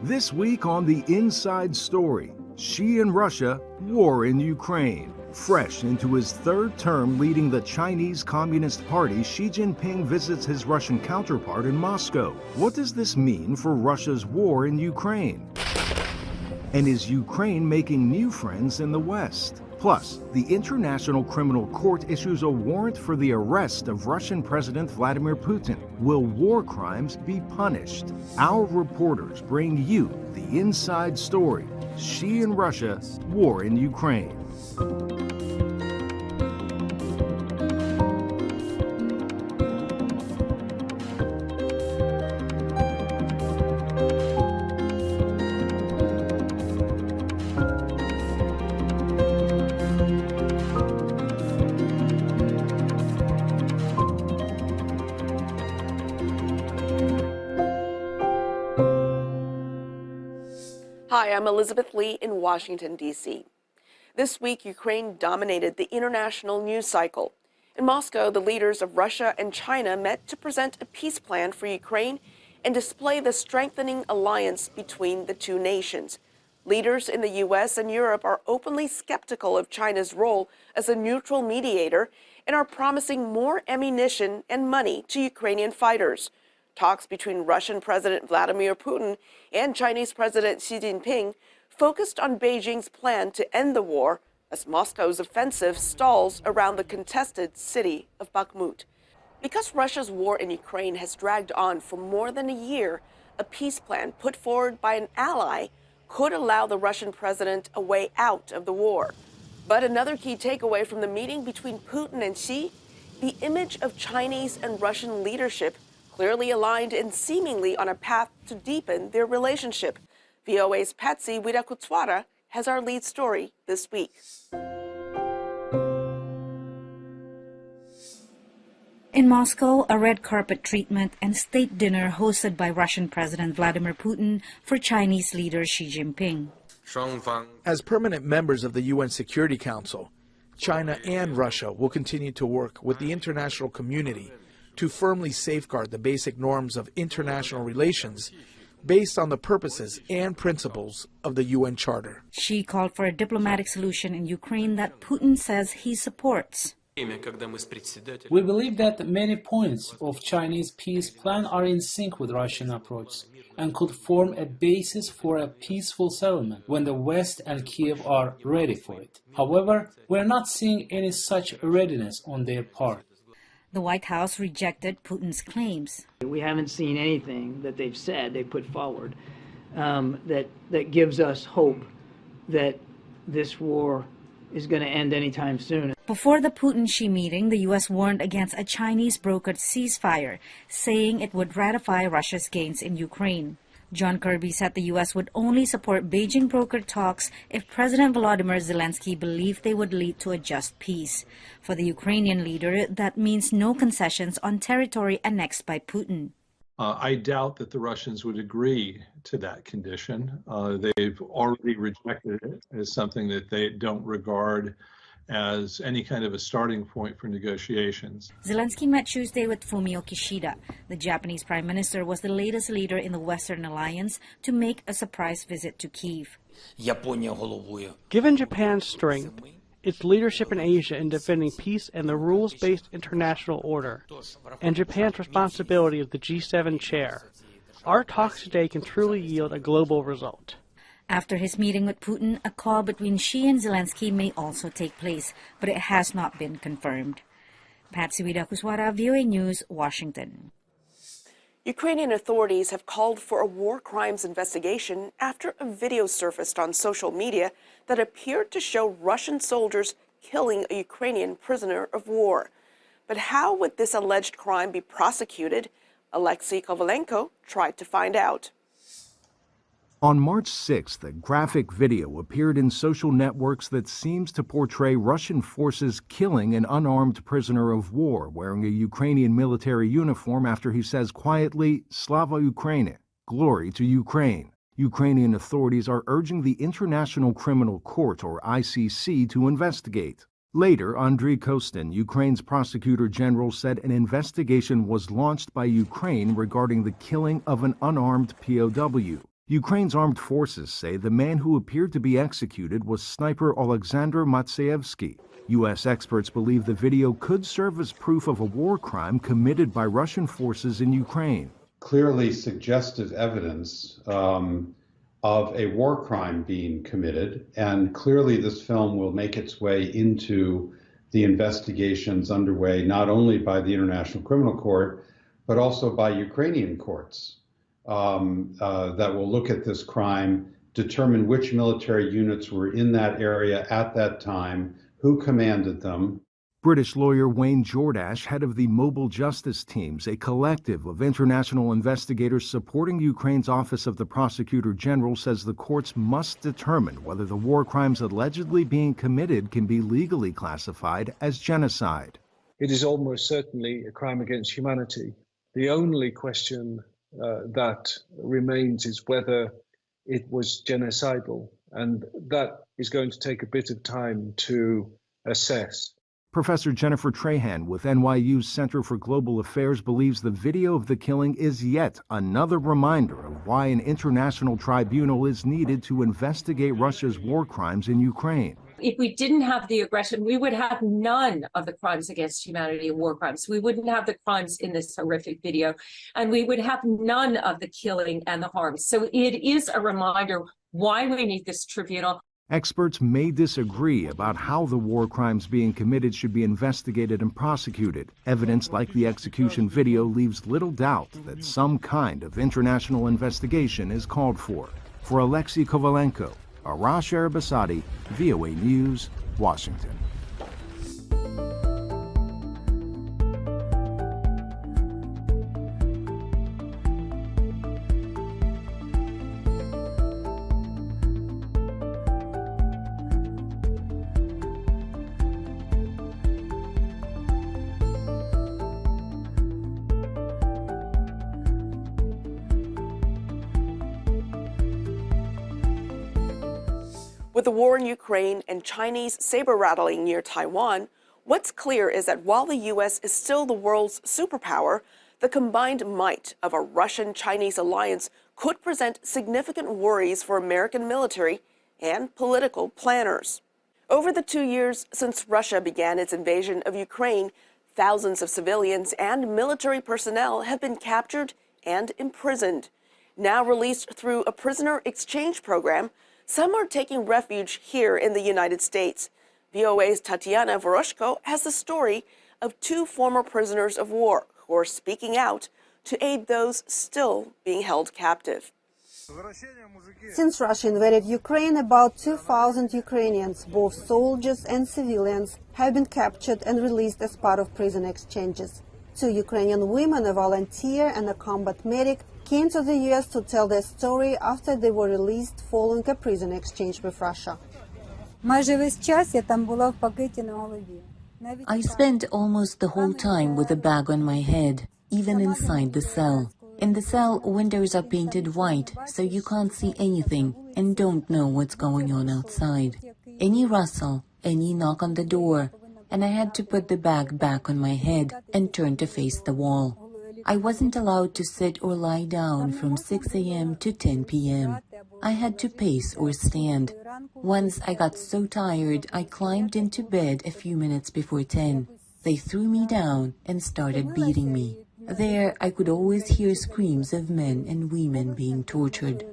This week on The Inside Story, Xi and Russia, war in Ukraine. Fresh into his third term leading the Chinese Communist Party, Xi Jinping visits his Russian counterpart in Moscow. What does this mean for Russia's war in Ukraine? And is Ukraine making new friends in the West? Plus, the International Criminal Court issues a warrant for the arrest of Russian President Vladimir Putin. Will war crimes be punished? Our reporters bring you the inside story. Xi and Russia, war in Ukraine. Hi, I'm Elizabeth Lee in Washington, D.C. This week, Ukraine dominated the international news cycle. In Moscow, the leaders of Russia and China met to present a peace plan for Ukraine and display the strengthening alliance between the two nations. Leaders in the U.S. and Europe are openly skeptical of China's role as a neutral mediator and are promising more ammunition and money to Ukrainian fighters. Talks between Russian President Vladimir Putin and Chinese President Xi Jinping focused on Beijing's plan to end the war as Moscow's offensive stalls around the contested city of Bakhmut. Because Russia's war in Ukraine has dragged on for more than a year, a peace plan put forward by an ally could allow the Russian president a way out of the war. But another key takeaway from the meeting between Putin and Xi, the image of Chinese and Russian leadership clearly aligned and seemingly on a path to deepen their relationship. VOA's Patsy Widakuswara has our lead story this week. In Moscow, a red carpet treatment and state dinner hosted by Russian President Vladimir Putin for Chinese leader Xi Jinping. As permanent members of the UN Security Council, China and Russia will continue to work with the international community to firmly safeguard the basic norms of international relations based on the purposes and principles of the UN Charter. Xi called for a diplomatic solution in Ukraine that Putin says he supports. We believe that many points of Chinese peace plan are in sync with Russian approach and could form a basis for a peaceful settlement when the West and Kiev are ready for it. However, we are not seeing any such readiness on their part. The White House rejected Putin's claims. We haven't seen anything that they've said, they put forward, that gives us hope that this war is going to end anytime soon. Before the Putin-Xi meeting, the U.S. warned against a Chinese-brokered ceasefire, saying it would ratify Russia's gains in Ukraine. John Kirby said the U.S. would only support Beijing-brokered talks if President Volodymyr Zelensky believed they would lead to a just peace. For the Ukrainian leader, that means no concessions on territory annexed by Putin. I doubt that the Russians would agree to that condition. They've already rejected it as something that they don't regard as any kind of a starting point for negotiations. Zelensky met Tuesday with Fumio Kishida. The Japanese Prime Minister was the latest leader in the Western alliance to make a surprise visit to Kyiv. Given Japan's strength, its leadership in Asia in defending peace and the rules-based international order, and Japan's responsibility as the G7 chair, our talks today can truly yield a global result. After his meeting with Putin, a call between Xi and Zelensky may also take place, but it has not been confirmed. Patsy Widakuswara, VOA News, Washington. Ukrainian authorities have called for a war crimes investigation after a video surfaced on social media that appeared to show Russian soldiers killing a Ukrainian prisoner of war. But how would this alleged crime be prosecuted? Alexei Kovalenko tried to find out. On March 6th, a graphic video appeared in social networks that seems to portray Russian forces killing an unarmed prisoner of war wearing a Ukrainian military uniform after he says quietly, "Slava Ukraini," glory to Ukraine. Ukrainian authorities are urging the International Criminal Court, or ICC, to investigate. Later, Andriy Kostin, Ukraine's prosecutor general, said an investigation was launched by Ukraine regarding the killing of an unarmed POW. Ukraine's armed forces say the man who appeared to be executed was sniper Oleksandr Matseyevsky. U.S. experts believe the video could serve as proof of a war crime committed by Russian forces in Ukraine. Clearly suggestive evidence of a war crime being committed, and clearly this film will make its way into the investigations underway not only by the International Criminal Court, but also by Ukrainian courts that will look at this crime, determine which military units were in that area at that time, who commanded them. British lawyer Wayne Jordash, head of the Mobile Justice Teams, a collective of international investigators supporting Ukraine's Office of the Prosecutor General, says the courts must determine whether the war crimes allegedly being committed can be legally classified as genocide. It is almost certainly a crime against humanity. The only question that remains is whether it was genocidal, and that is going to take a bit of time to assess. Professor Jennifer Trahan with NYU's Center for Global Affairs believes the video of the killing is yet another reminder of why an international tribunal is needed to investigate Russia's war crimes in Ukraine. If we didn't have the aggression, we would have none of the crimes against humanity and war crimes. We wouldn't have the crimes in this horrific video, and we would have none of the killing and the harm. So it is a reminder why we need this tribunal. Experts may disagree about how the war crimes being committed should be investigated and prosecuted. Evidence like the execution video leaves little doubt that some kind of international investigation is called for. For Alexei Kovalenko, Arash Arabasadi, VOA News, Washington. With the war in Ukraine and Chinese saber-rattling near Taiwan, what's clear is that while the U.S. is still the world's superpower, the combined might of a Russian-Chinese alliance could present significant worries for American military and political planners. Over the 2 years since Russia began its invasion of Ukraine, thousands of civilians and military personnel have been captured and imprisoned. Now released through a prisoner exchange program, some are taking refuge here in the United States. VOA's Tatiana Voroshko has the story of two former prisoners of war who are speaking out to aid those still being held captive. Since Russia invaded Ukraine, about 2,000 Ukrainians, both soldiers and civilians, have been captured and released as part of prison exchanges. Two Ukrainian women, a volunteer and a combat medic, came to the U.S. to tell their story after they were released following a prison exchange with Russia. I spent almost the whole time with a bag on my head, even inside the cell. In the cell, windows are painted white, so you can't see anything and don't know what's going on outside. Any rustle, any knock on the door, and I had to put the bag back on my head and turn to face the wall. I wasn't allowed to sit or lie down from 6 a.m. to 10 p.m. I had to pace or stand. Once I got so tired, I climbed into bed a few minutes before 10. They threw me down and started beating me. There, I could always hear screams of men and women being tortured.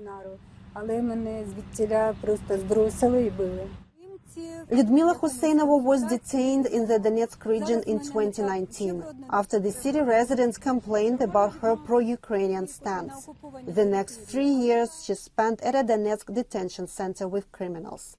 Lyudmila Huseynova was detained in the Donetsk region in 2019 after the city residents complained about her pro-Ukrainian stance. The next 3 years she spent at a Donetsk detention center with criminals.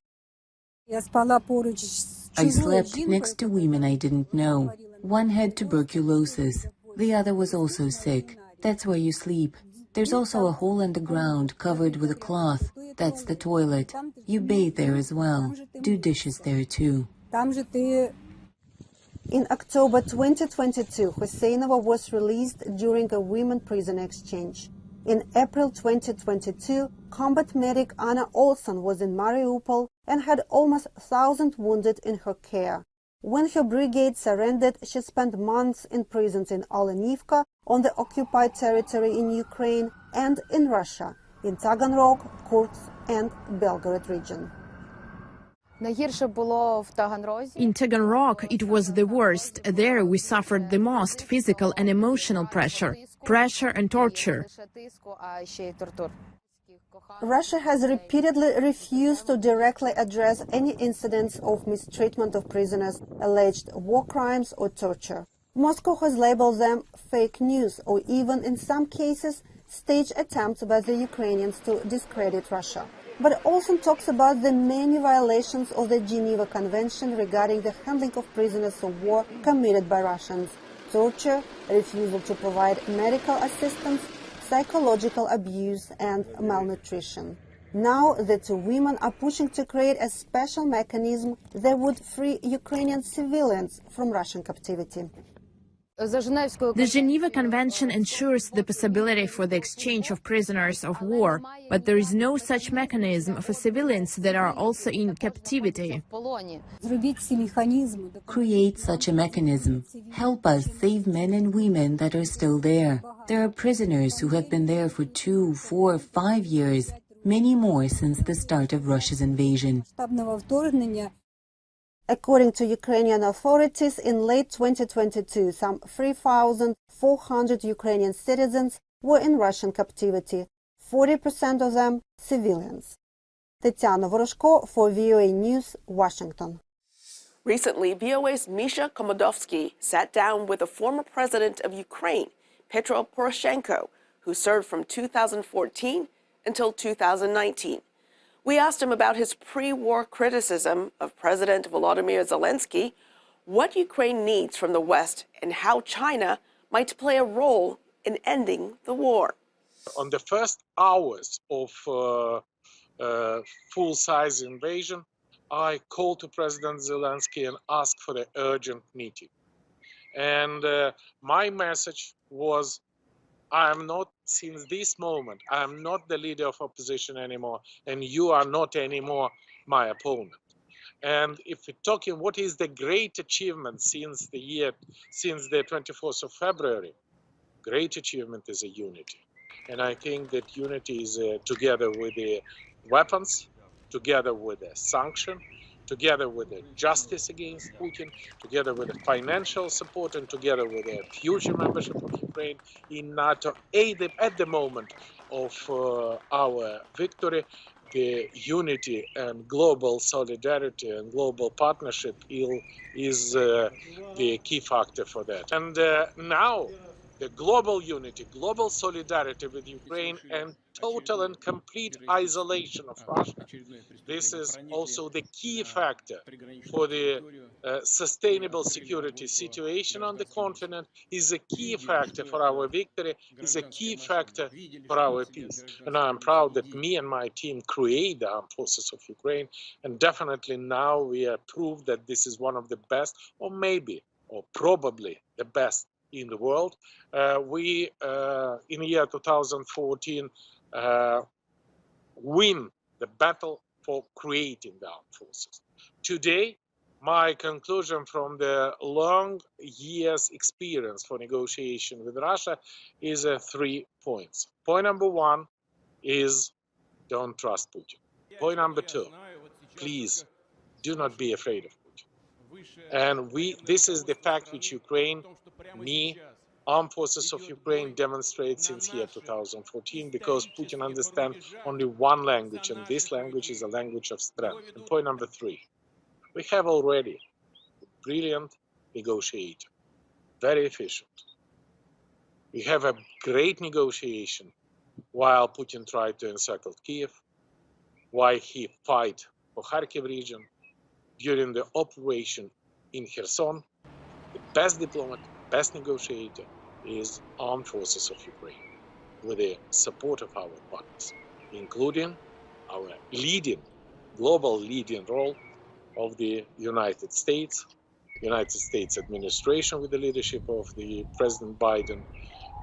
I slept next to women I didn't know. One had tuberculosis. The other was also sick. That's where you sleep. There's also a hole in the ground covered with a cloth. That's the toilet. You bathe there as well. Do dishes there too. In October 2022, Huseynova was released during a women prison exchange. In April 2022, combat medic Anna Olson was in Mariupol and had almost 1,000 wounded in her care. When her brigade surrendered, she spent months in prisons in Olenivka, on the occupied territory in Ukraine, and in Russia. in Taganrog, Kursk, and Belgorod region. In Taganrog, it was the worst. There we suffered the most physical and emotional pressure and torture. Russia has repeatedly refused to directly address any incidents of mistreatment of prisoners, alleged war crimes or torture. Moscow has labeled them fake news or even, in some cases, staged attempts by the Ukrainians to discredit Russia. But it also talks about the many violations of the Geneva Convention regarding the handling of prisoners of war committed by Russians: torture, refusal to provide medical assistance, psychological abuse, and malnutrition. Now the two women are pushing to create a special mechanism that would free Ukrainian civilians from Russian captivity. The Geneva Convention ensures the possibility for the exchange of prisoners of war, but there is no such mechanism for civilians that are also in captivity. Create such a mechanism. Help us save men and women that are still there. There are prisoners who have been there for 2, 4, 5 years, many more since the start of Russia's invasion. According to Ukrainian authorities, in late 2022, some 3,400 Ukrainian citizens were in Russian captivity, 40% of them civilians. Tetiana Voroshko for VOA News, Washington. Recently, VOA's Misha Komodovsky sat down with the former president of Ukraine, Petro Poroshenko, who served from 2014 until 2019. We asked him about his pre-war criticism of President Volodymyr Zelensky, what Ukraine needs from the West, and how China might play a role in ending the war. On the first hours of full-size invasion, I called to President Zelensky and asked for an urgent meeting. And my message was, I am not, since this moment, I am not the leader of opposition anymore, and you are not anymore my opponent. And if we're talking what is the great achievement since the 24th of February, great achievement is a unity. And I think that unity is together with the weapons, together with the sanction, together with the justice against Putin, together with the financial support, and together with the future membership of Ukraine in NATO. At the moment of our victory, the unity and global solidarity and global partnership is the key factor for that. And now, the global unity, global solidarity with Ukraine, and total and complete isolation of Russia. This is also the key factor for the sustainable security situation on the continent, is a key factor for our victory, is a key factor for our peace. And I'm proud that me and my team create the armed forces of Ukraine, and definitely now we have proved that this is one of the best, or maybe, or probably the best in the world. We, in the year 2014, win the battle for creating the armed forces. Today, my conclusion from the long years experience for negotiation with Russia is 3 points. Point number 1 is don't trust Putin. Point number 2, please do not be afraid of Putin. And this is the fact which Ukraine, me, armed forces of Ukraine demonstrate since year 2014, because Putin understands only one language, and this language is a language of strength. And point number 3, we have already a brilliant negotiator, very efficient. We have a great negotiation while Putin tried to encircle Kiev, while he fought for Kharkiv region, during the operation in Kherson. The best diplomat, best negotiator is armed forces of Ukraine, with the support of our partners, including our global leading role of the United States administration with the leadership of the President Biden,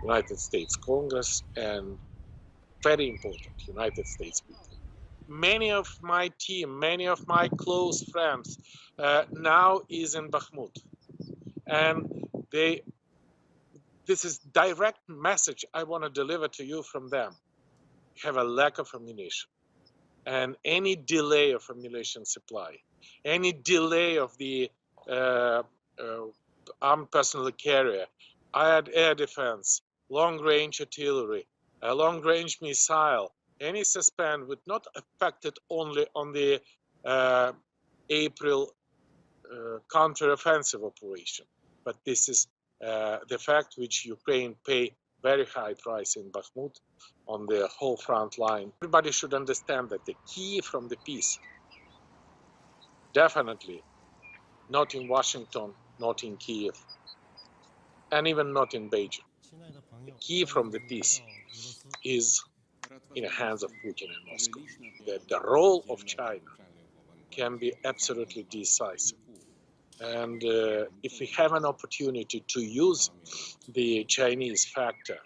United States Congress, and very important, United States people. Many of my team, many of my close friends now is in Bakhmut. And this is direct message I want to deliver to you from them. have a lack of ammunition. And any delay of ammunition supply, any delay of the armed personnel carrier, air defense, long-range artillery, a long-range missile, any suspend would not affect it only on the April counter-offensive operation, but this is the fact which Ukraine pay very high price in Bakhmut on the whole front line. Everybody should understand that the key from the peace, definitely not in Washington, not in Kiev, and even not in Beijing. The key from the peace is in the hands of Putin and Moscow. The role of China can be absolutely decisive. And if we have an opportunity to use the Chinese factor,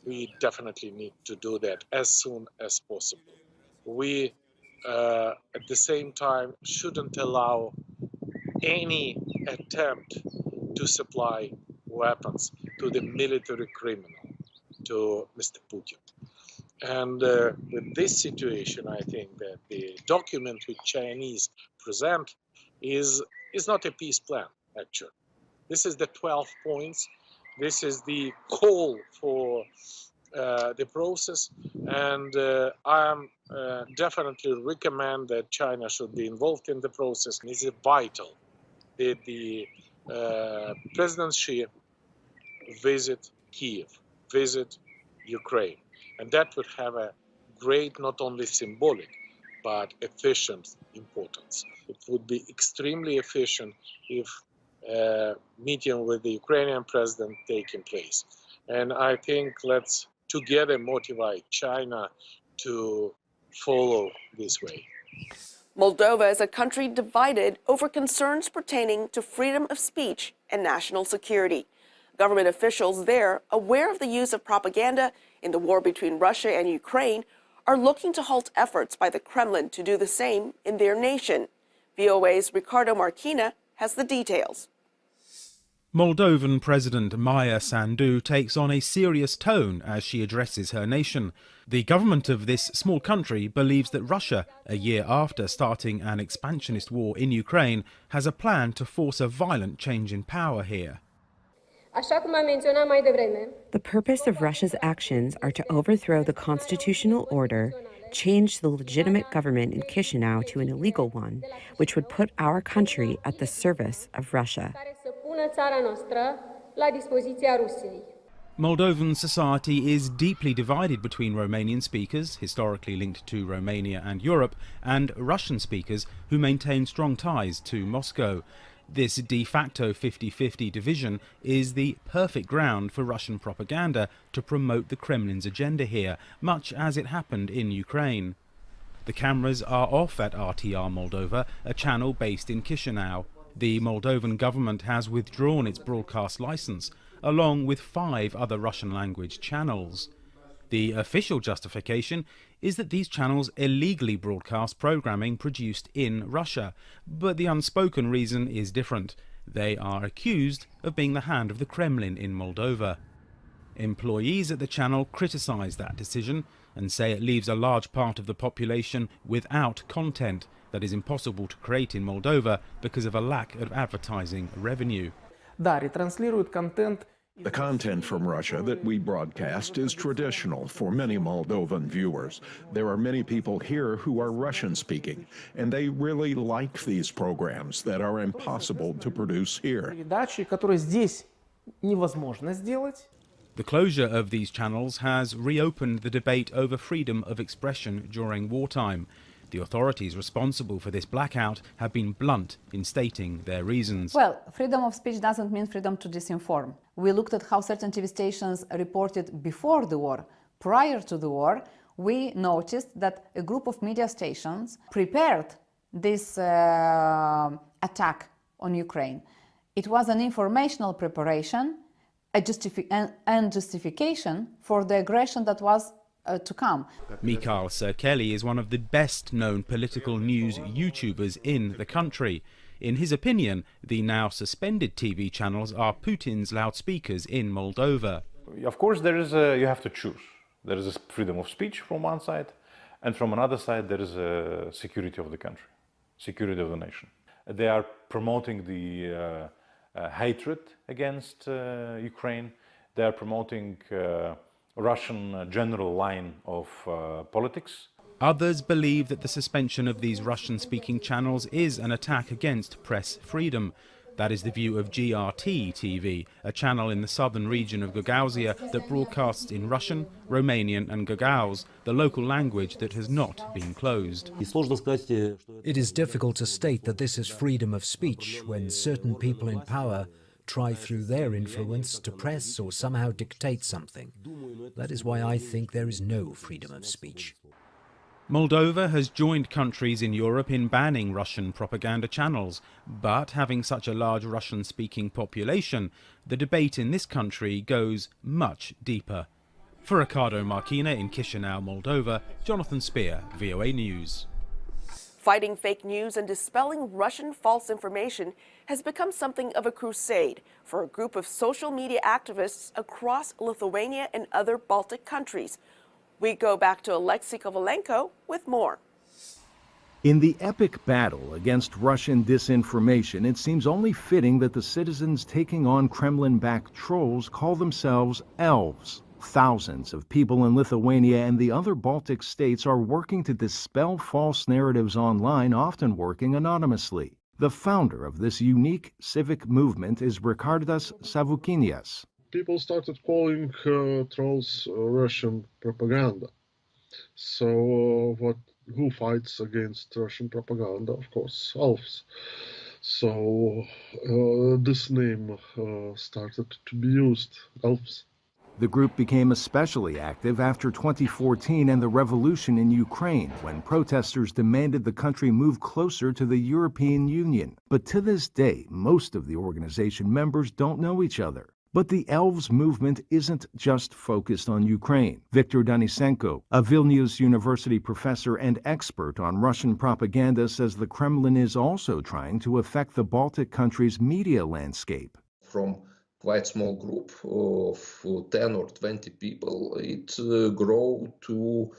we definitely need to do that as soon as possible. We, at the same time, shouldn't allow any attempt to supply weapons to the military criminal, to Mr. Putin. And with this situation, I think that the document which Chinese present is not a peace plan, actually. This is the 12 points. This is the call for the process. And I am definitely recommend that China should be involved in the process. It is vital that the President Xi visit Kiev, visit Ukraine. And that would have a great, not only symbolic, but efficient importance. It would be extremely efficient if meeting with the Ukrainian president taking place. And I think let's together motivate China to follow this way. Moldova is a country divided over concerns pertaining to freedom of speech and national security. Government officials there, aware of the use of propaganda in the war between Russia and Ukraine, are looking to halt efforts by the Kremlin to do the same in their nation. VOA's Ricardo Marquina has the details. Moldovan President Maia Sandu takes on a serious tone as she addresses her nation. The government of this small country believes that Russia, a year after starting an expansionist war in Ukraine, has a plan to force a violent change in power here. The purpose of Russia's actions are to overthrow the constitutional order, change the legitimate government in Chisinau to an illegal one, which would put our country at the service of Russia. Moldovan society is deeply divided between Romanian speakers, historically linked to Romania and Europe, and Russian speakers who maintain strong ties to Moscow. This de facto 50-50 division is the perfect ground for Russian propaganda to promote the Kremlin's agenda here, much as it happened in Ukraine. The cameras are off at RTR Moldova, a channel based in Chisinau. The Moldovan government has withdrawn its broadcast license, along with 5 other Russian-language channels. The official justification is that these channels illegally broadcast programming produced in Russia, but the unspoken reason is different. They are accused of being the hand of the Kremlin in Moldova. Employees at the channel criticize that decision and say it leaves a large part of the population without content that is impossible to create in Moldova because of a lack of advertising revenue. The content from Russia that we broadcast is traditional for many Moldovan viewers. There are many people here who are Russian-speaking, and they really like these programs that are impossible to produce here. The closure of these channels has reopened the debate over freedom of expression during wartime. The authorities responsible for this blackout have been blunt in stating their reasons. Well, freedom of speech doesn't mean freedom to disinform. We looked at how certain TV stations reported before the war. Prior to the war, we noticed that a group of media stations prepared this attack on Ukraine. It was an informational preparation and justification for the aggression that was to come. Mikhail Serkeli is one of the best-known political news YouTubers in the country. In his opinion, the now suspended TV channels are Putin's loudspeakers in Moldova. Of course, you have to choose. There is a freedom of speech from one side, and from another side there is a security of the country, security of the nation. They are promoting the hatred against Ukraine. They are promoting Russian general line of politics. Others believe that the suspension of these Russian-speaking channels is an attack against press freedom. That is the view of GRT TV, a channel in the southern region of Gagauzia that broadcasts in Russian, Romanian and Gagauz, the local language that has not been closed. It is difficult to state that this is freedom of speech when certain people in power try through their influence to press or somehow dictate something. That is why I think there is no freedom of speech. Moldova has joined countries in Europe in banning Russian propaganda channels, but having such a large Russian-speaking population, the debate in this country goes much deeper. For Ricardo Marquina in Chisinau, Moldova, Jonathan Spear, VOA News. Fighting fake news and dispelling Russian false information has become something of a crusade for a group of social media activists across Lithuania and other Baltic countries. We go back to Alexei Kovalenko with more. In the epic battle against Russian disinformation, it seems only fitting that the citizens taking on Kremlin-backed trolls call themselves elves. Thousands of people in Lithuania and the other Baltic states are working to dispel false narratives online, often working anonymously. The founder of this unique civic movement is Ricardas Savukynas. People started calling trolls Russian propaganda. So who fights against Russian propaganda? Of course, elves. So this name started to be used, elves. The group became especially active after 2014 and the revolution in Ukraine, when protesters demanded the country move closer to the European Union. But to this day, most of the organization members don't know each other. But the Elves movement isn't just focused on Ukraine. Viktor Denisenko, a Vilnius University professor and expert on Russian propaganda, says the Kremlin is also trying to affect the Baltic countries' media landscape. From quite small group of 10 or 20 people, it grew to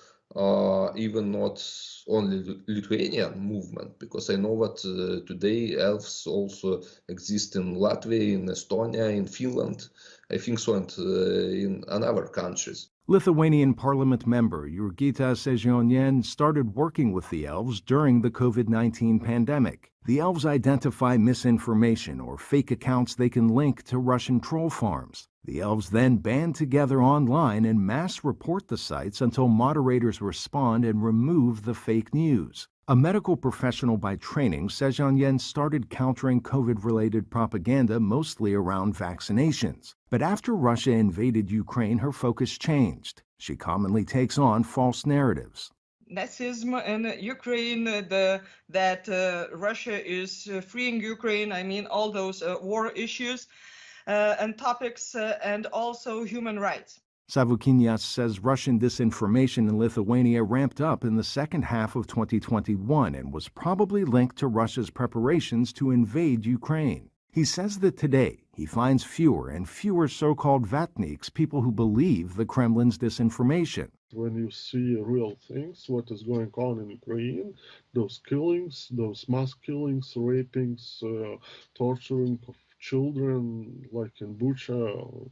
even not only Lithuanian movement, because I know that today elves also exist in Latvia, in Estonia, in Finland, I think so, and in other countries. Lithuanian parliament member Jurgita Sezionien started working with the elves during the COVID-19 pandemic. The elves identify misinformation or fake accounts they can link to Russian troll farms. The elves then band together online and mass report the sites until moderators respond and remove the fake news. A medical professional by training, Sezionien started countering COVID-related propaganda mostly around vaccinations. But after Russia invaded Ukraine, her focus changed. She commonly takes on false narratives. Nazism in Ukraine, that Russia is freeing Ukraine, I mean all those war issues and topics, and also human rights. Savukynas says Russian disinformation in Lithuania ramped up in the second half of 2021 and was probably linked to Russia's preparations to invade Ukraine. He says that today he finds fewer and fewer so-called vatniks, people who believe the Kremlin's disinformation. When you see real things, what is going on in Ukraine, those killings, those mass killings, rapings, torturing of children, like in Bucha,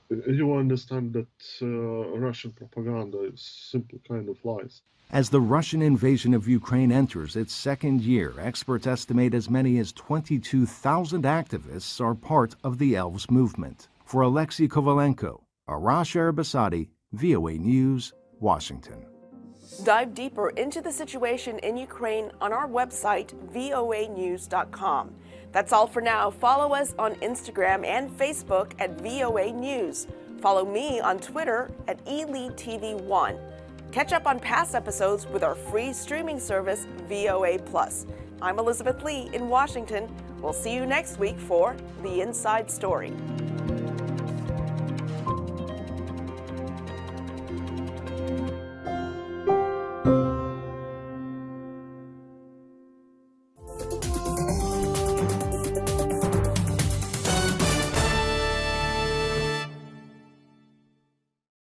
you understand that Russian propaganda is simply kind of lies. As the Russian invasion of Ukraine enters its second year, experts estimate as many as 22,000 activists are part of the Elves movement. For Alexei Kovalenko, Arash Arabasadi, VOA News, Washington. Dive deeper into the situation in Ukraine on our website, voanews.com. That's all for now. Follow us on Instagram and Facebook at VOA News. Follow me on Twitter at ELETV1. Catch up on past episodes with our free streaming service, VOA+. I'm Elizabeth Lee in Washington. We'll see you next week for The Inside Story.